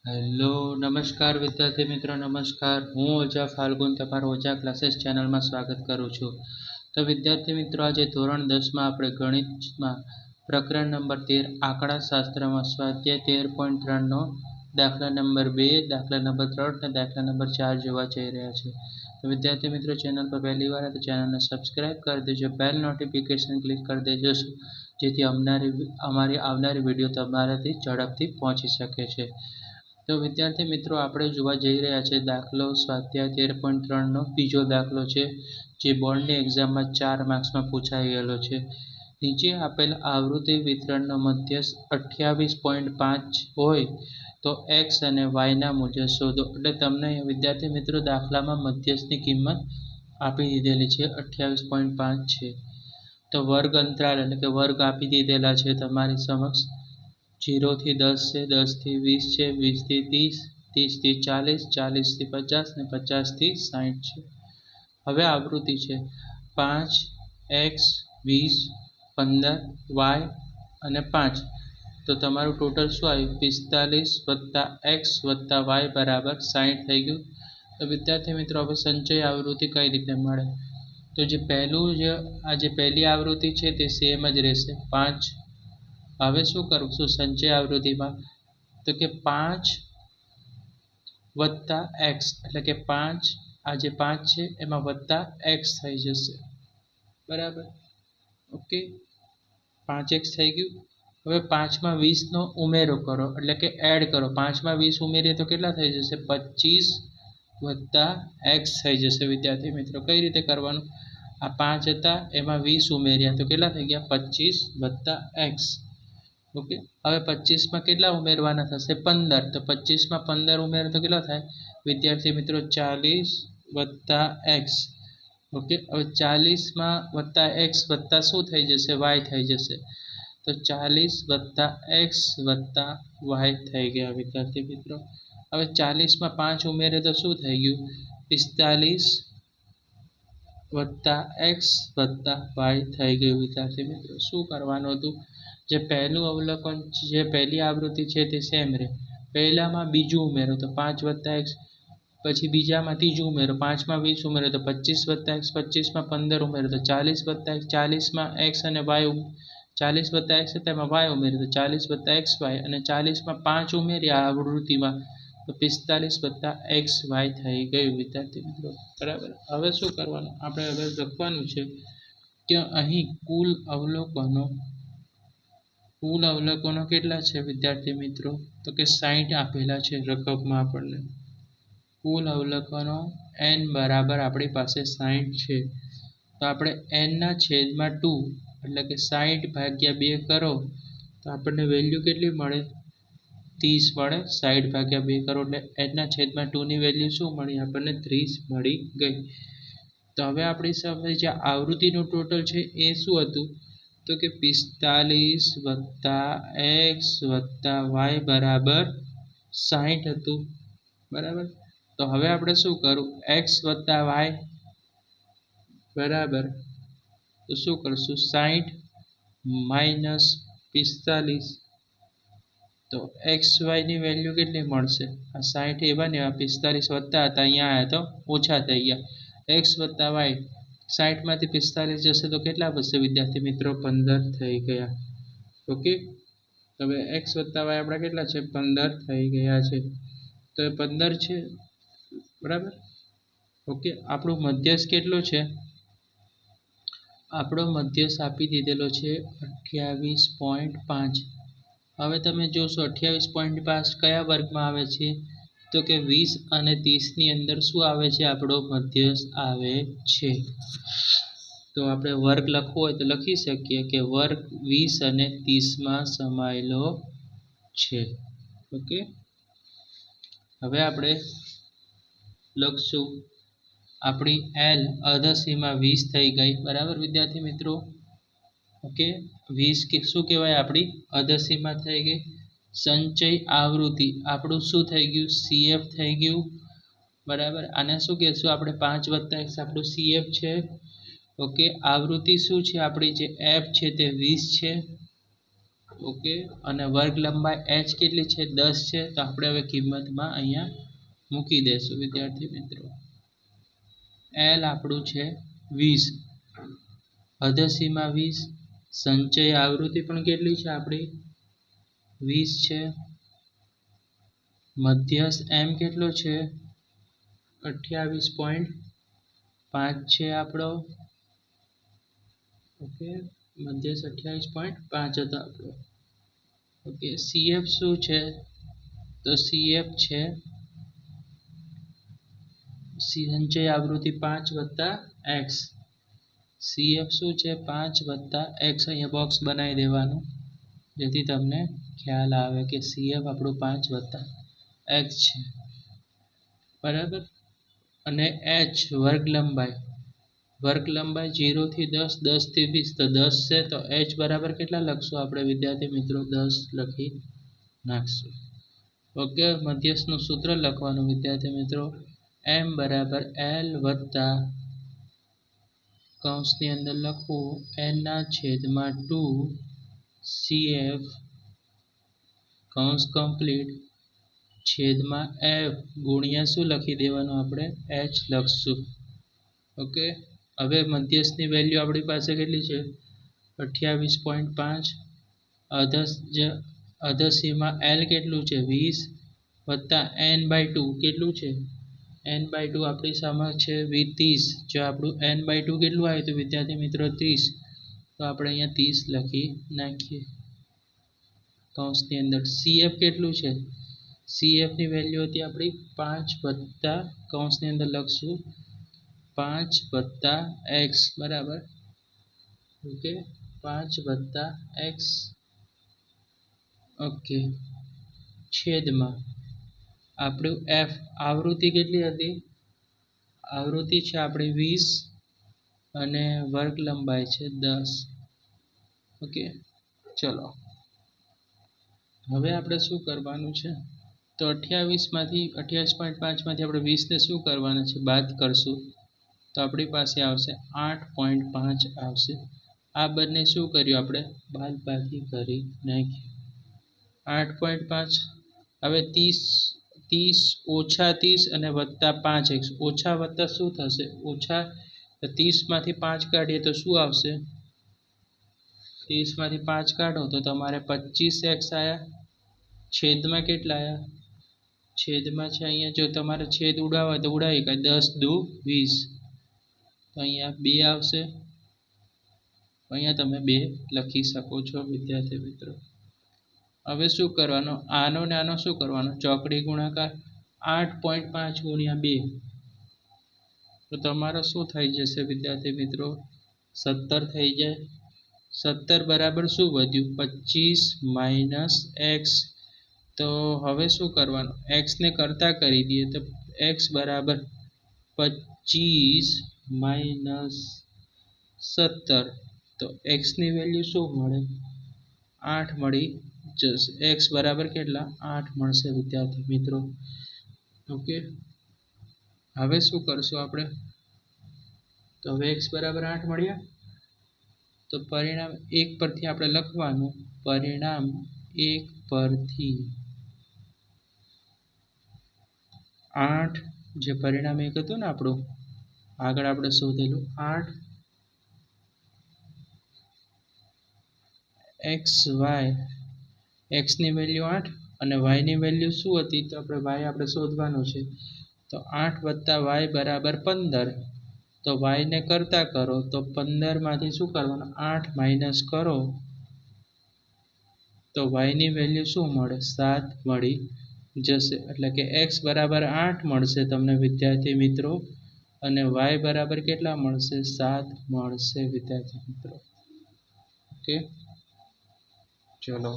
Hello નમસ્કાર વિદ્યાર્થી મિત્રો નમસ્કાર હું ઓજા ફાલ્ગુન તમારું ઓજા ક્લાસીસ ચેનલમાં સ્વાગત કરું છું. તો વિદ્યાર્થી મિત્રો આજે ધોરણ 10માં આપણે ગણિતમાં પ્રકરણ નંબર 13 આંકડાશાસ્ત્રમાં સ્વાધ્યાય 13.3નો દાખલા નંબર 2, દાખલા નંબર 3 અને દાખલા નંબર 4 જોવા જઈ રહ્યા છે. તો વિદ્યાર્થી મિત્રો ચેનલ પર પહેલી વાર તો ચેનલને સબસ્ક્રાઇબ કરી દેજો, બેલ નોટિફિકેશન ક્લિક કરી દેજો જેથી અમારી આવનારી વિડીયો તમારાથી ઝડપથી પહોંચી શકે છે. તો વિદ્યાર્થી મિત્રો આપણે જોવા જઈ રહ્યા છે દાખલો સ્વાધ્યાય 13.3નો બીજો દાખલો છે, જે બોર્ડની એક્ઝામમાં 4 માર્ક્સમાં પૂછાઈ ગયેલો છે. નીચે આપેલ આવૃત્તિ વિતરણનો મધ્યસ્થ 28.5 હોય તો એક્સ અને વાયના મૂલ્ય શોધો. એટલે તમને વિદ્યાર્થી મિત્રો દાખલામાં મધ્યસ્થની કિંમત આપી દીધેલી છે, 28.5 છે. તો વર્ગ અંતરાલ એટલે કે વર્ગ આપી દીધેલા છે તમારી સમક્ષ. 0 થી 10 છે, 10 થી 20 છે, 20 થી 30, 30 થી 40, 40 થી 50 અને 50 થી 60 છે. હવે આવૃત્તિ છે 5 x 20 15 y અને 5. તો તમારું ટોટલ શું આવ્યું? 45 + x + y બરાબર 60 થઈ ગયું. તો વિદ્યાર્થી મિત્રો હવે સંચય આવૃત્તિ કઈ રીતે મળે? તો જે પહેલી આવૃત્તિ છે તે સેમ જ રહેશે 5. હવે શું કરશું સંચય આવૃત્તિમાં? તો કે 5 + x એટલે કે 5, આ જે 5 છે એમાં + x થઈ જશે, બરાબર. ઓકે, 5x થઈ ગયું. હવે 5માં 20નો ઉમેરો કરો એટલે કે એડ કરો. 5માં 20 ઉમેરીએ તો કેટલા થઈ જશે? 25 + x થઈ જશે. વિદ્યાર્થી મિત્રો કઈ રીતે કરવાનું? આ 5 હતા એમાં 20 ઉમેર્યા તો કેટલા થઈ ગયા? 25 + x. ઓકે, હવે 25માં કેટલા ઉમેરવાના થશે? 15. તો 25માં 15 ઉમેરો તો કેટલા થાય વિદ્યાર્થી મિત્રો? 40 + x. ઓકે, હવે 40માં + x વત્તા શું થઈ જશે? y થઈ જશે. તો 40 + x + y થઈ ગયા વિદ્યાર્થી મિત્રો. હવે 40માં 5 ઉમેરે તો શું થઈ ગયું? 45 + x + y થઈ ગયું વિદ્યાર્થી મિત્રો. શું કરવાનું હતું? જે પહેલું અવલોકન, જે પહેલી આવૃત્તિ છે તે સેમ રહે. પહેલામાં બીજું ઉમેરો તો 5 + x, પછી બીજામાં ત્રીજું ઉમેરો 5માં 20 ઉમેરો તો 25 + x, 25માં 15 ઉમેરો તો 40 + x, 40માં x અને y 40 + x હતા એમાં y ઉમેરો તો 40 + xy અને 40માં 5 ઉમેર્યા આવૃત્તિમાં તો 45 + xy થઈ ગયું વિદ્યાર્થી મિત્રો, બરાબર. હવે શું કરવાનું? આપણે હવે લખવાનું છે કે અહીં કુલ અવલોકનો કેટલા છે વિદ્યાર્થી મિત્રો? તો કે 60 આપેલા છે રકમમાં આપણને. કુલ અવલોકનો n બરાબર આપણી પાસે 60 છે. તો આપણે n ના છેદમાં 2 એટલે કે 60/2 કરો તો આપણને વેલ્યુ કેટલી મળે? 30 મળે. 60/2 કરો એટલે n ના છેદમાં 2 ની વેલ્યુ શું મળી? આપણને 30 મળી ગઈ. તો હવે આપણી સામે જે આવૃત્તિનું ટોટલ છે એ શું હતું? તો કે 45 + x + y બરાબર 60 હતું, બરાબર. તો હવે આપણે શું કરું? x + y બરાબર, તો શું કરશું? 60 - 45. તો xy ની વેલ્યુ કેટલી મળશે? આ 60 એવા ને 45 વત્તા હતા, અહીંયા આવ્યા તો ઓછા થઈ ગયા. x + y 60માંથી 45 જશે તો કેટલા બચશે વિદ્યાર્થી મિત્રો? 15 થઈ ગયા. ઓકે, હવે x + y આપણા કેટલા છે? 15 થઈ ગયા છે. તો એ 15 છે, બરાબર. ઓકે, આપણું મધ્યસ્થ કેટલો છે? આપણો મધ્યસ્થ આપી દીધેલો છે 28.5. હવે તમે જોશો 28.5 કયા વર્ગમાં આવે છે? તો કે 20 અને 30 ની અંદર શું આવે છે? આપણો મધ્યસ્થ આવે છે. તો આપણે વર્ગ લખવો હોય તો લખી શકીએ કે વર્ગ 20 અને 30માં સમાયેલો છે. ઓકે, હવે આપણે લખશું આપણી L અધસીમા 20 થઈ ગઈ, બરાબર વિદ્યાર્થી મિત્રો. ઓકે, 20 કે શું કહેવાય? આપણી અધસીમા થઈ ગઈ. સંચય આવૃત્તિ આપણું શું થઈ ગયું? CF થઈ ગયું, બરાબર. આને શું કહેશું આપણે? 5 + x આપણું CF છે. ઓકે, આવૃત્તિ શું છે આપણી? જે f છે તે 20 છે. ઓકે, અને વર્ગ લંબાઈ h કેટલી છે? 10 છે. તો આપણે હવે કિંમતમાં અહીંયા મૂકી દઈશું વિદ્યાર્થી મિત્રો. L આપણું છે 20, હદસીમા 20, સંચય આવૃત્તિ પણ કેટલી છે આપણી? 20 છે. મધ્યસ્થ m કેટલો છે? 28.5 છે આપણો. ઓકે, મધ્યસ્થ 28.5 હતો આપણો. ઓકે, CF શું છે? તો CF છે સંચય આવૃત્તિ 5 વત્તા x. CF શું છે? 5 વત્તા x. અહીંયા બોક્સ બનાવી દેવાનું જેથી તમને ખ્યાલ આવે કે CF આપણું 5 વત્તા x છે, બરાબર. અને h વર્ગ લંબાઈ 0 થી 10, 10 થી 20, તો 10 છે. તો h બરાબર કેટલા લખશું આપણે વિદ્યાર્થી મિત્રો? 10 લખી નાખશું. ઓકે, મધ્યસ્થનું સૂત્ર લખવાનું વિદ્યાર્થી મિત્રો. m બરાબર l વત્તા કૌંસની અંદર લખવું n ના છેદમાં 2 CF કૌંસ કમ્પ્લીટ છેદમાં f ગુણ્યા શું લખી દેવાનું આપણે? h લખશું. ઓકે, હવે મધ્યસ્થની વેલ્યુ આપણી પાસે કેટલી છે? 28.5. અધસીમાં l કેટલું છે? 20 વત્તા n/2 કેટલું છે? n/2 આપણી સામે છે 30. જો આપણું n/2 કેટલું આવ્યું હતું વિદ્યાર્થી મિત્રો? 30. તો આપણે અહીંયા 30 લખી નાખીએ કૌંસની અંદર. CF કેટલું છે? CF ની વેલ્યુ હતી આપણી 5 વત્તા કૌંસની અંદર લખશું 5 વત્તા x બરાબર. ઓકે, 5 વત્તા x. ઓકે, છેદમાં આપણું f આવૃત્તિ કેટલી હતી? આવૃત્તિ છે આપણી 20 અને વર્ગ લંબાઈ છે 10. ઓકે, ચલો હવે આપણે શું કરવાનું છે? તો 28.5 માંથી આપણે 20 ને શું કરવાના છે? બાદ કરશું તો આપણી પાસે આવશે 8.5 આવશે. આ બંને શું કર્યું આપણે? બાદબાકી કરી નાખી. 8.5. હવે 30 ઓછા 30 અને વત્તા 5x. ઓછા વત્તા શું થશે? ઓછા 30 માંથી 5 કાઢીએ તો શું આવશે? 30 માંથી 5 કાઢો તો તમારે 25x આયા. છેદમાં કેટલા આયા? છેદમાં છે અહીંયા, જો તમારે છેદ ઉડાવવા તો ઉડાવી કાઢ. 10 દુ 20. તો અહીંયા 2 આવશે. અહીંયા તમે 2 લખી શકો છો વિદ્યાર્થી મિત્રો. હવે શું કરવાનું? આનો ને આનો શું કરવાનો? ચોકડી ગુણાકાર. 8.5 ગુણ્યા 2 તો તમારો શું થઈ જશે વિદ્યાર્થી મિત્રો? 17 થઈ જાય. 17 બરાબર શું વધ્યું? 25 માઇનસ x. તો હવે શું કરવાનું? x ને કરતા કરી દઈએ તો x બરાબર 25 માઇનસ 17. તો x ની વેલ્યુ શું મળે? 8 મળી જશે. x બરાબર કેટલા? 8 મળશે વિદ્યાર્થી મિત્રો. ઓકે, હવે શું કરશું આપણે? તો હવે x બરાબર 8 મળ્યા. તો પરિણામ 1 પરથી આપણે લખવાનું. પરિણામ 1 પરથી 8 જે પરિણામ 1 હતું ને આપણું આગળ આપણે શોધેલું 8 xy. x ની વેલ્યુ 8 અને y ની વેલ્યુ શું હતી? તો આપણે y આપણે શોધવાનું છે. તો 8 વત્તા y બરાબર 15. તો y ને કરતા કરો તો 15 માંથી શું કરવાનું? 8 માઇનસ કરો તો y ની વેલ્યુ શું મળે? 7 મળી જશે. એટલે કે x બરાબર 8 મળશે તમને વિદ્યાર્થી મિત્રો અને y બરાબર કેટલા મળશે? 7 મળશે વિદ્યાર્થી મિત્રો. ઓકે, ચલો.